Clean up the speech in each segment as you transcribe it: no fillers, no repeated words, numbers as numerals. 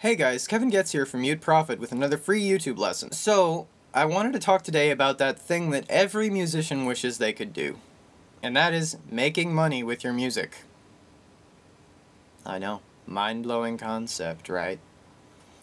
Hey guys, Kevin Goetz here from Mute Profit with another free YouTube lesson. So, I wanted to talk today about that thing that every musician wishes they could do. And that is making money with your music. I know, mind-blowing concept, right?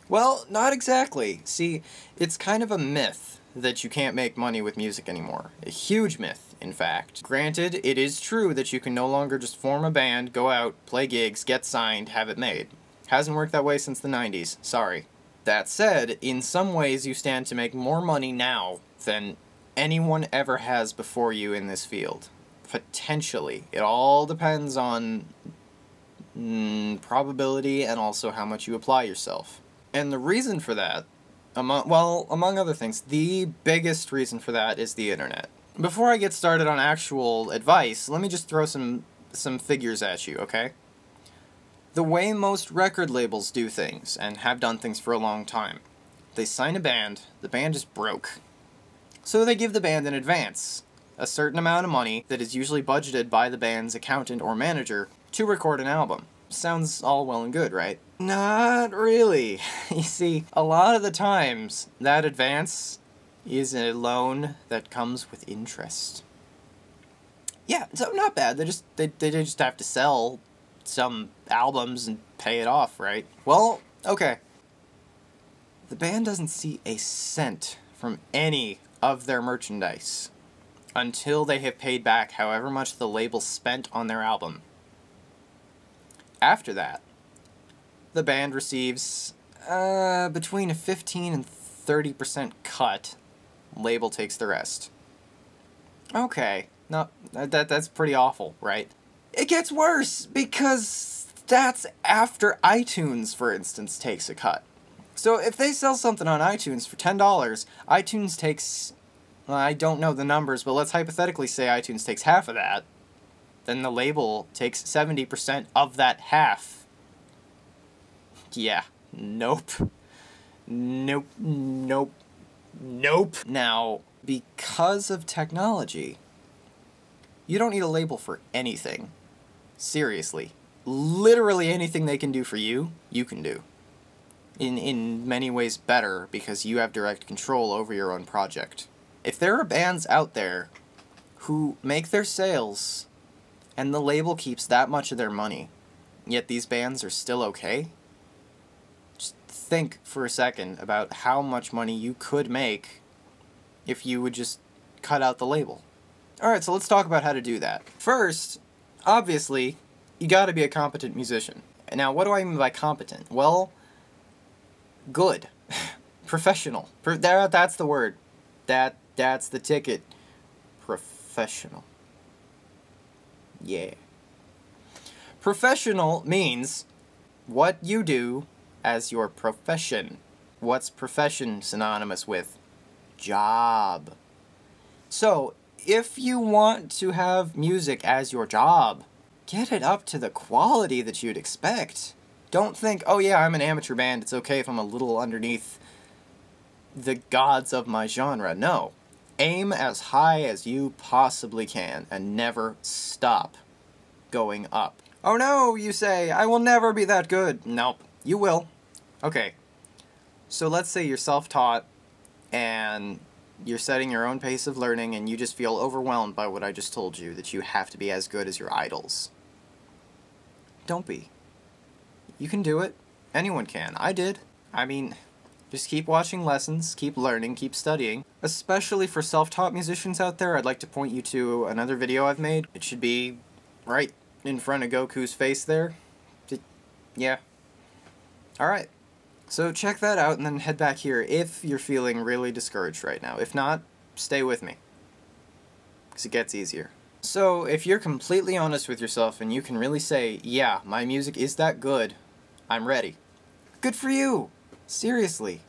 Well, not exactly. See, it's kind of a myth that you can't make money with music anymore. A huge myth, in fact. Granted, it is true that you can no longer just form a band, go out, play gigs, get signed, have it made. Hasn't worked that way since the 90s, sorry. That said, in some ways you stand to make more money now than anyone ever has before you in this field. Potentially. It all depends on probability and also how much you apply yourself. And the reason for that, among other things, the biggest reason for that is the internet. Before I get started on actual advice, let me just throw some figures at you, okay? The way most record labels do things, and have done things for a long time, they sign a band, the band is broke. So they give the band an advance, a certain amount of money that is usually budgeted by the band's accountant or manager to record an album. Sounds all well and good, right? Not really. You see, a lot of the times, that advance is a loan that comes with interest. Yeah, so not bad, they just have to sell some albums and pay it off, right? Well, okay. The band doesn't see a cent from any of their merchandise until they have paid back however much the label spent on their album. After that, the band receives between a 15 and 30% cut. Label takes the rest. Okay, no, that's pretty awful, right? It gets worse, because that's after iTunes, for instance, takes a cut. So if they sell something on iTunes for $10, iTunes takes, well, I don't know the numbers, but let's hypothetically say iTunes takes half of that, then the label takes 70% of that half. Yeah, nope. Nope, nope, nope. Now, because of technology, you don't need a label for anything. Seriously. Literally anything they can do for you, you can do. In many ways better, because you have direct control over your own project. If there are bands out there who make their sales, and the label keeps that much of their money, yet these bands are still okay, just think for a second about how much money you could make if you would just cut out the label. Alright, so let's talk about how to do that. First, obviously, you gotta be a competent musician. Now, what do I mean by competent? Well, good. Professional. That's the word. That's the ticket. Professional. Yeah. Professional means what you do as your profession. What's profession synonymous with? Job. So, if you want to have music as your job, get it up to the quality that you'd expect. Don't think, oh yeah, I'm an amateur band, it's okay if I'm a little underneath the gods of my genre. No. Aim as high as you possibly can, and never stop going up. Oh no, you say, I will never be that good. Nope, you will. Okay, so let's say you're self-taught, and you're setting your own pace of learning and you just feel overwhelmed by what I just told you, that you have to be as good as your idols. Don't be. You can do it. Anyone can. I did. I mean, just keep watching lessons, keep learning, keep studying. Especially for self-taught musicians out there, I'd like to point you to another video I've made. It should be right in front of Goku's face there. Yeah. Alright. So check that out and then head back here if you're feeling really discouraged right now. If not, stay with me, because it gets easier. So if you're completely honest with yourself and you can really say, yeah, my music is that good, I'm ready. Good for you! Seriously.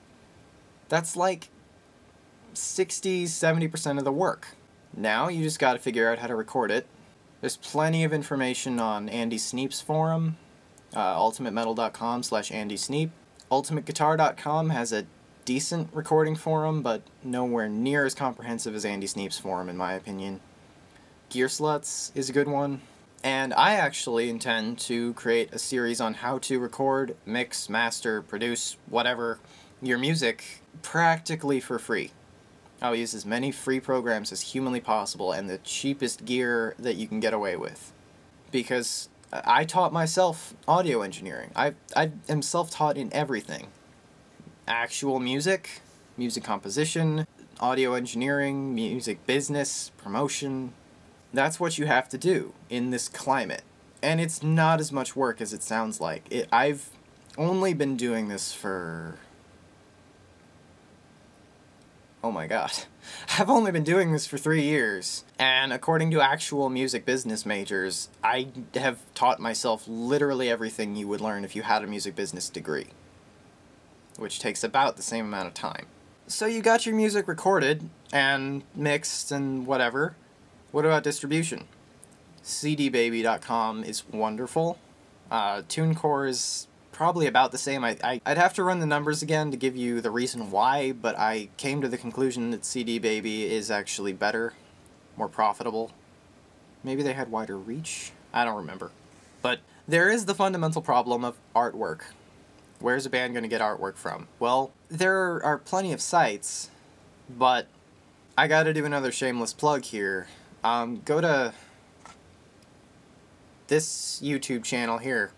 That's like 60–70% of the work. Now you just gotta figure out how to record it. There's plenty of information on Andy Sneap's forum, ultimatemetal.com/AndySneap. UltimateGuitar.com has a decent recording forum, but nowhere near as comprehensive as Andy Sneap's forum, in my opinion. Gearsluts is a good one. And I actually intend to create a series on how to record, mix, master, produce, whatever, your music practically for free. I'll use as many free programs as humanly possible and the cheapest gear that you can get away with. Because I taught myself audio engineering. I am self-taught in everything. Actual music, music composition, audio engineering, music business, promotion. That's what you have to do in this climate. And it's not as much work as it sounds like. I've only been doing this for... Oh my god. I've only been doing this for 3 years. And according to actual music business majors, I have taught myself literally everything you would learn if you had a music business degree. Which takes about the same amount of time. So you got your music recorded and mixed and whatever. What about distribution? cdbaby.com is wonderful. TuneCore is probably about the same. I'd have to run the numbers again to give you the reason why, but I came to the conclusion that CD Baby is actually better, more profitable. Maybe they had wider reach? I don't remember. But there is the fundamental problem of artwork. Where's a band going to get artwork from? Well, there are plenty of sites, but I gotta do another shameless plug here. Go to this YouTube channel here.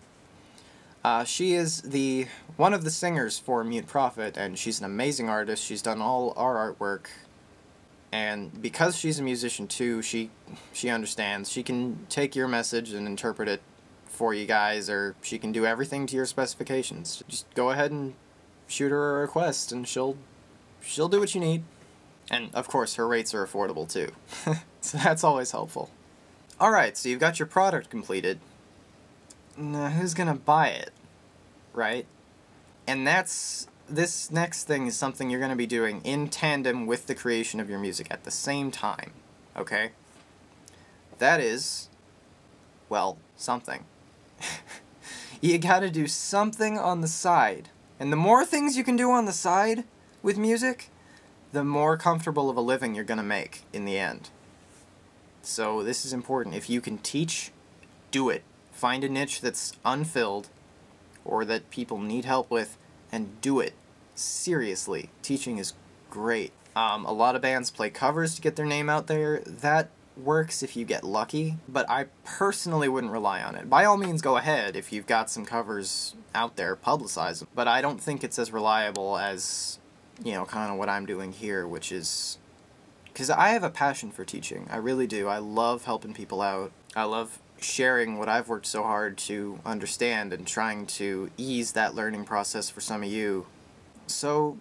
She is one of the singers for Mute Prophet, and she's an amazing artist. She's done all our artwork, and because she's a musician too, she understands. She can take your message and interpret it for you guys, or she can do everything to your specifications. Just go ahead and shoot her a request, and she'll do what you need. And of course, her rates are affordable too. So that's always helpful. Alright, so you've got your product completed. Now, who's gonna buy it? Right? And this next thing is something you're gonna be doing in tandem with the creation of your music at the same time. Okay? That is, well, something. You gotta do something on the side. And the more things you can do on the side with music, the more comfortable of a living you're gonna make in the end. So this is important. If you can teach, do it. Find a niche that's unfilled or that people need help with and do it. Seriously, teaching is great. A lot of bands play covers to get their name out there. That works if you get lucky, but I personally wouldn't rely on it. By all means, go ahead. If you've got some covers out there, publicize them. But I don't think it's as reliable as, you know, kind of what I'm doing here, which is... Because I have a passion for teaching. I really do. I love helping people out. I love sharing what I've worked so hard to understand and trying to ease that learning process for some of you. So,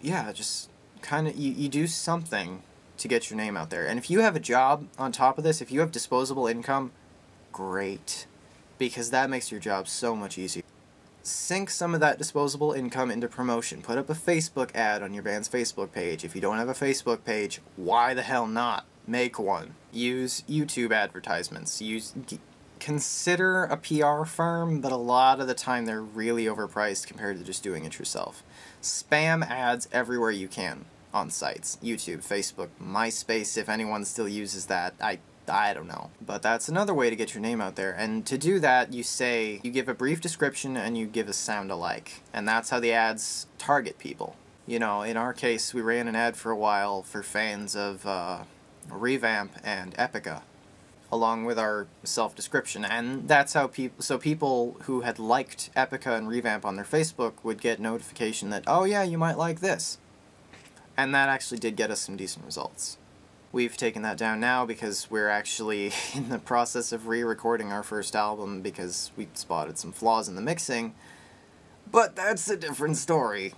yeah, just kind of, you do something to get your name out there. And if you have a job on top of this, if you have disposable income, great. Because that makes your job so much easier. Sink some of that disposable income into promotion. Put up a Facebook ad on your band's Facebook page. If you don't have a Facebook page, why the hell not? Make one. Use YouTube advertisements. Consider a PR firm, but a lot of the time they're really overpriced compared to just doing it yourself. Spam ads everywhere you can on sites. YouTube, Facebook, MySpace, if anyone still uses that. I don't know. But that's another way to get your name out there. And to do that, you give a brief description and you give a sound alike. And that's how the ads target people. You know, in our case, we ran an ad for a while for fans of Revamp and Epica, along with our self-description. And that's how people who had liked Epica and Revamp on their Facebook would get notification that, oh yeah, you might like this. And that actually did get us some decent results. We've taken that down now because we're actually in the process of re-recording our first album because we spotted some flaws in the mixing. But that's a different story.